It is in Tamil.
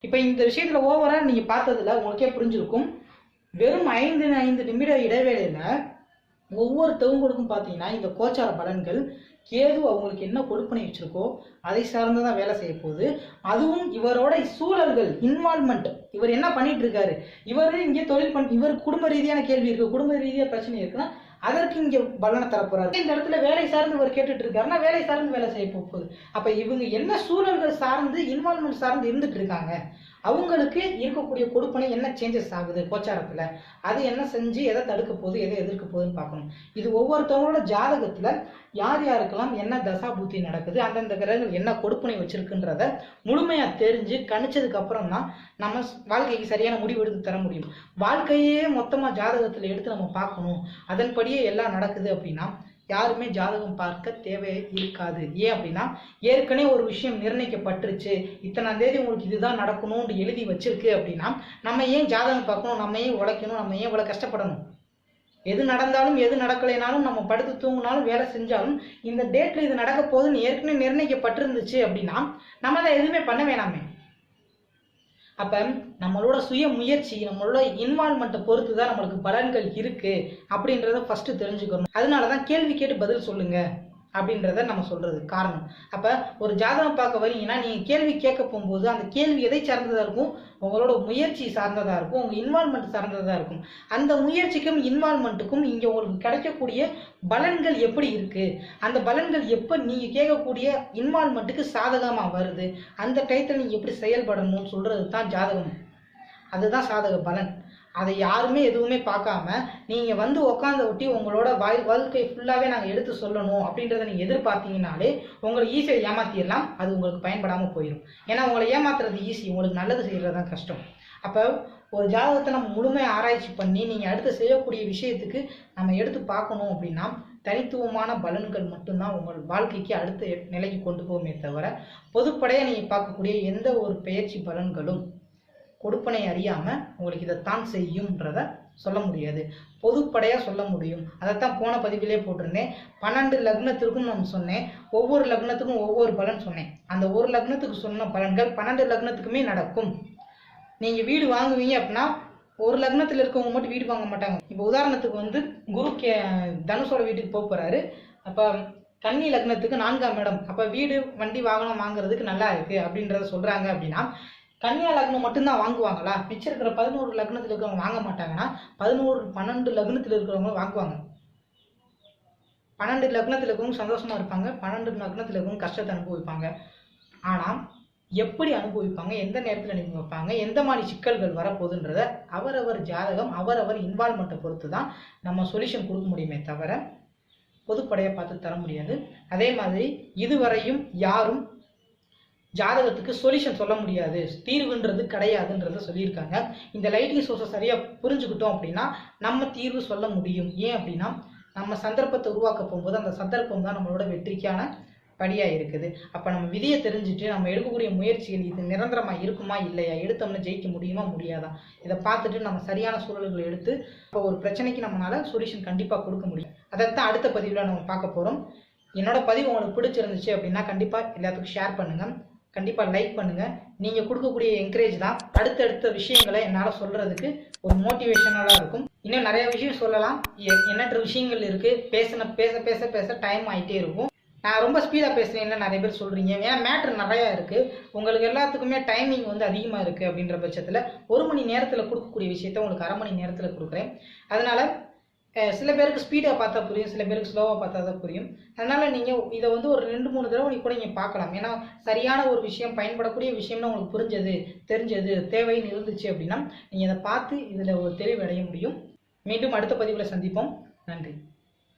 இப்போ இந்த விஷயத்தில் ஓவராக நீங்கள் பார்த்ததில் உங்களுக்கே புரிஞ்சிருக்கும். வெறும் 5 நிமிட இடைவேளையில் ஒவ்வொருத்தவங்களுக்கும் பார்த்தீங்கன்னா இந்த கோச்சார பலன்கள் கேது அவங்களுக்கு என்ன கொடுப்பனை வச்சிருக்கோ அதை சார்ந்து தான் வேலை செய்ய போகுது. அதுவும் இவரோட சூழல்கள், இன்வால்மெண்ட், இவர் என்ன பண்ணிட்டு இருக்காரு, இவர் இங்கே தொழில் இவர் குடும்ப ரீதியான கேள்வி இருக்கு, குடும்ப ரீதியாக பிரச்சனை இருக்குன்னா அதற்கு இங்கே பலனை தரப்போறாரு. இந்த இடத்துல வேலை சார்ந்து இவர் கேட்டுட்டு இருக்காருன்னா வேலை சார்ந்து வேலை செய்ய போகுது. அப்ப இவங்க என்ன சூழல்கள் சார்ந்து இன்வால்மெண்ட் சார்ந்து இருந்துட்டு இருக்காங்க, அவங்களுக்கு இருக்கக்கூடிய கொடுப்பனை என்ன சேஞ்சஸ் ஆகுது கோச்சாரத்துல, அது என்ன செஞ்சு எதை தடுக்க போகுது எதை எதிர்க்க போகுதுன்னு பார்க்கணும். இது ஒவ்வொருத்தவங்களோட ஜாதகத்துல யார் யாருக்கெல்லாம் என்ன தசா புத்தி நடக்குது, அந்தந்த கிரகங்கள் என்ன கொடுப்பனை வச்சிருக்குன்றத முழுமையா தெரிஞ்சு கணிச்சதுக்கு அப்புறம் தான் நம்ம வாழ்க்கைக்கு சரியான முடிவு எடுத்து தர முடியும். வாழ்க்கையே மொத்தமா ஜாதகத்துல எடுத்து நம்ம பார்க்கணும், அதன்படியே எல்லாம் நடக்குது அப்படின்னா யாருமே ஜாதகம் பார்க்க தேவை இருக்காது. ஏன் அப்படின்னா ஏற்கனவே ஒரு விஷயம் நிர்ணயிக்கப்பட்டுருச்சு, இத்தனாம் தேதி உங்களுக்கு இதுதான் நடக்கணும்னு எழுதி வச்சிருக்கு அப்படின்னா நம்ம ஏன் ஜாதகம் பார்க்கணும், நம்ம ஏன் உழைக்கணும், நம்ம ஏன் இவ்வளவு கஷ்டப்படணும். எது நடந்தாலும் எது நடக்கலைனாலும் நம்ம படுத்து தூங்கினாலும் வேலை செஞ்சாலும் இந்த டேட்ல இது நடக்க போகுதுன்னு ஏற்கனவே நிர்ணயிக்கப்பட்டிருந்துச்சு அப்படின்னா நம்ம அதை எதுவுமே பண்ண வேணாமே. அப்ப நம்மளோட சுய முயற்சி, நம்மளோட இன்வால்மெண்ட்டை பொறுத்து தான் நம்மளுக்கு பலன்கள் இருக்கு அப்படின்றத ஃபர்ஸ்ட் தெரிஞ்சுக்கணும். அதனாலதான் கேள்வி கேட்டு பதில் சொல்லுங்க அப்படின்றத நம்ம சொல்றது காரணம். அப்ப ஒரு ஜாதகம் பார்க்க வரீங்கன்னா நீங்க கேள்வி கேட்க போகும்போது அந்த கேள்வி எதை சார்ந்ததா இருக்கும், உங்களோட முயற்சி சார்ந்ததா இருக்கும், உங்க இன்வால்மெண்ட் சார்ந்ததா இருக்கும். அந்த முயற்சிக்கும் இன்வால்மெண்ட்டுக்கும் இங்க உங்களுக்கு கிடைக்கக்கூடிய பலன்கள் எப்படி இருக்கு, அந்த பலன்கள் எப்ப நீங்க கேட்கக்கூடிய இன்வால்மெண்ட்டுக்கு சாதகமா வருது, அந்த டயத்துல நீங்க எப்படி செயல்படணும்னு சொல்றது தான் ஜாதகம். அதுதான் சாதக பலன். அதை யாருமே எதுவுமே பார்க்காம நீங்க வந்து உட்காந்து ஒட்டி உங்களோட வாழ்க்கை ஃபுல்லாவே நாங்கள் எடுத்து சொல்லணும் அப்படின்றத நீங்க எதிர்பார்த்தீங்கன்னாலே உங்களை ஈஸியாக ஏமாத்திடலாம். அது உங்களுக்கு பயன்படாமல் போயிடும். ஏன்னா உங்களை ஏமாத்துறது ஈஸி, உங்களுக்கு நல்லது செய்யறது தான் கஷ்டம். அப்போ ஒரு ஜாதகத்தை நம்ம முழுமையாக ஆராய்ச்சி பண்ணி நீங்கள் அடுத்து செய்யக்கூடிய விஷயத்துக்கு நம்ம எடுத்து பார்க்கணும் அப்படின்னா தனித்துவமான பலன்கள் மட்டும்தான் உங்கள் வாழ்க்கைக்கு அடுத்த நிலைக்கு கொண்டு போகுமே தவிர பொதுப்படையாக நீங்கள் பார்க்கக்கூடிய எந்த ஒரு பெயர்ச்சி பலன்களும் கொடுப்பனை அறியாம உங்களுக்கு இதைத்தான் செய்யும்ன்றத சொல்ல முடியாது. பொதுப்படையா சொல்ல முடியும். அதைத்தான் போன பதிவிலே போட்டிருந்தேன். 12 லக்னத்திற்கும் நான் சொன்னேன், ஒவ்வொரு லக்னத்துக்கும் ஒவ்வொரு பலன் சொன்னேன். அந்த ஒரு லக்னத்துக்கு சொன்ன பலன்கள் 12 லக்னத்துக்குமே நடக்கும். நீங்க வீடு வாங்குவீங்க அப்படின்னா ஒரு லக்னத்தில் இருக்கவங்க மட்டும் வீடு வாங்க மாட்டாங்க. இப்போ உதாரணத்துக்கு வந்து குரு தனுஷோட வீட்டுக்கு போறாரு, அப்ப கன்னி லக்னத்துக்கு 4ஆம் இடம், அப்ப வீடு வண்டி வாகனம் வாங்குறதுக்கு நல்லா இருக்கு அப்படின்றத சொல்றாங்க அப்படின்னா கன்னியா லக்னம் மட்டும்தான் வாங்குவாங்களா? மிச்சம் இருக்கிற 11 லக்னத்தில் இருக்கிறவங்க வாங்க மாட்டாங்கன்னா 12 லக்னத்தில் இருக்கிறவங்க வாங்குவாங்க. 12 லக்னத்தில் இருக்கிறவங்க சந்தோஷமா இருப்பாங்க, 12 லக்னத்தில் இருக்கிறவங்க கஷ்டத்தை அனுபவிப்பாங்க. ஆனால் எப்படி அனுபவிப்பாங்க, எந்த நேரத்தில் அனுபவிப்பாங்க, எந்த மாதிரி சிக்கல்கள் வரப்போகுதுன்றத அவரவர் ஜாதகம் அவரவர் இன்வால்மெண்ட்டை பொறுத்து தான் நம்ம சொல்யூஷன் கொடுக்க முடியுமே தவிர பொதுப்படையை பார்த்து தர முடியாது. அதே மாதிரி இதுவரையும் யாரும் ஜாதகத்துக்கு சொல்யூஷன் சொல்ல முடியாது, தீர்வுன்றது கிடையாதுன்றத சொல்லியிருக்காங்க. இந்த லைட்டிங் சோர்ஸை சரியா புரிஞ்சுக்கிட்டோம் அப்படின்னா நம்ம தீர்வு சொல்ல முடியும். ஏன் அப்படின்னா நம்ம சந்தர்ப்பத்தை உருவாக்க போகும்போது அந்த சந்தர்ப்பம் தான் நம்மளோட வெற்றிக்கான படியா இருக்குது. அப்ப நம்ம விதியை தெரிஞ்சுட்டு நம்ம எடுக்கக்கூடிய முயற்சிகள் இது நிரந்தரமா இருக்குமா இல்லையா, எடுத்தோம்னா ஜெயிக்க முடியுமா முடியாதா, இதை பார்த்துட்டு நம்ம சரியான சூழல்களை எடுத்து இப்போ ஒரு பிரச்சனைக்கு நம்மளால சொல்யூஷன் கண்டிப்பா கொடுக்க முடியும். அதைத்தான் அடுத்த பதிவில் நம்ம பார்க்க போறோம். என்னோட பதிவு உங்களுக்கு பிடிச்சிருந்துச்சு அப்படின்னா கண்டிப்பா எல்லாத்துக்கும் ஷேர் பண்ணுங்க, கண்டிப்பா லைக் பண்ணுங்க. நீங்க கொடுக்கக்கூடிய என்கரேஜ் தான் அடுத்தடுத்த விஷயங்களை என்னால சொல்றதுக்கு ஒரு மோட்டிவேஷனலா இருக்கும். இன்னும் நிறைய விஷயம் சொல்லலாம், எண்ணற்ற விஷயங்கள் இருக்கு. பேச பேச பேச டைம் ஆயிட்டே இருக்கும். நான் ரொம்ப ஸ்பீடா பேசுறேன்னு நிறைய பேர் சொல்றீங்க. ஏன்னா மேட்ரு நிறைய இருக்கு, உங்களுக்கு எல்லாத்துக்குமே டைமிங் வந்து அதிகமா இருக்கு. அப்படின்ற பட்சத்துல 1 மணி நேரத்துல கொடுக்கக்கூடிய விஷயத்த உங்களுக்கு 1/2 மணி நேரத்துல கொடுக்குறேன். அதனால சில பேருக்கு ஸ்பீடாக பார்த்தா புரியும், சில பேருக்கு ஸ்லோவாக பார்த்தா தான் புரியும். அதனால நீங்கள் இதை வந்து ஒரு 2-3 தடவை கூட நீங்கள் பார்க்கலாம். ஏன்னா சரியான ஒரு விஷயம், பயன்படக்கூடிய விஷயம்னு உங்களுக்கு புரிஞ்சது, தெரிஞ்சது, தேவைன்னு இருந்துச்சு அப்படின்னா நீங்கள் இதை பார்த்து இதில் ஒரு தெளிவு அடைய முடியும். மீண்டும் அடுத்த பதிவில் சந்திப்போம். நன்றி.